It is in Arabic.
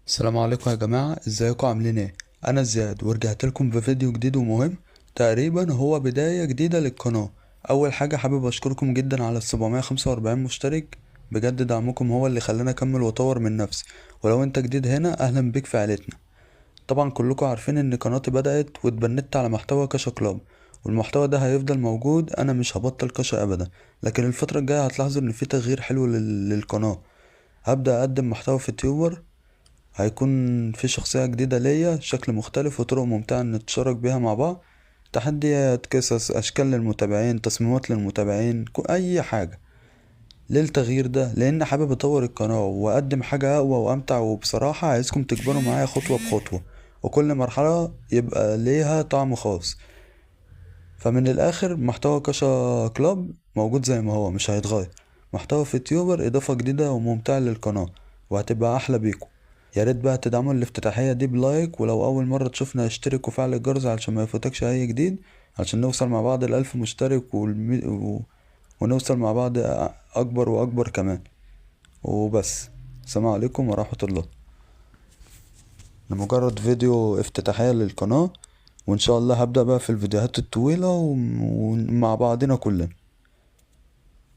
السلام عليكم يا جماعة، ازيكم عاملين ايه؟ انا زياد ورجعت لكم بفيديو جديد ومهم. تقريبا هو بداية جديدة للقناة. اول حاجة حابب اشكركم جدا على ال745 مشترك. بجد دعمكم هو اللي خلاني اكمل واطور من نفسي. ولو انت جديد هنا اهلا بيك في عيلتنا. طبعا كلكم عارفين ان قناتي بدأت واتبنت على محتوى كاشا كلاب، والمحتوى ده هيفضل موجود. انا مش هبطل كاشا ابدا، لكن الفترة الجاية هتلاحظوا ان في تغيير حلو للقناة. هبدأ اقدم محتوى في تيوبر. هيكون في شخصية جديدة ليا، شكل مختلف وطرق ممتعة نتشارك بيها مع بعض. تحديات، قصص، أشكال للمتابعين، تصميمات للمتابعين، أي حاجة. ليه التغيير ده؟ لأن حابب أطور القناة وأقدم حاجة أقوى وأمتع، وبصراحة عايزكم تكبروا معايا خطوة بخطوة، وكل مرحلة يبقى ليها طعم خاص. فمن الآخر محتوى كاشا كلاب موجود زي ما هو، مش هيتغير. محتوى في تيوبر إضافة جديدة وممتعة للقناة، وهتبقى أحلى بيكم. يا ريت بقى تدعموا الافتتاحية دي بلايك، ولو أول مرة تشوفنا اشترك وفعل الجرس علشان ما يفوتكش أي جديد، علشان نوصل مع بعض ال1000 مشترك ونوصل مع بعض أكبر وأكبر كمان. وبس. السلام عليكم ورحمة الله. ده مجرد فيديو افتتاحية للقناة، وإن شاء الله هبدأ بقى في الفيديوهات الطويلة ومع بعضنا كلنا.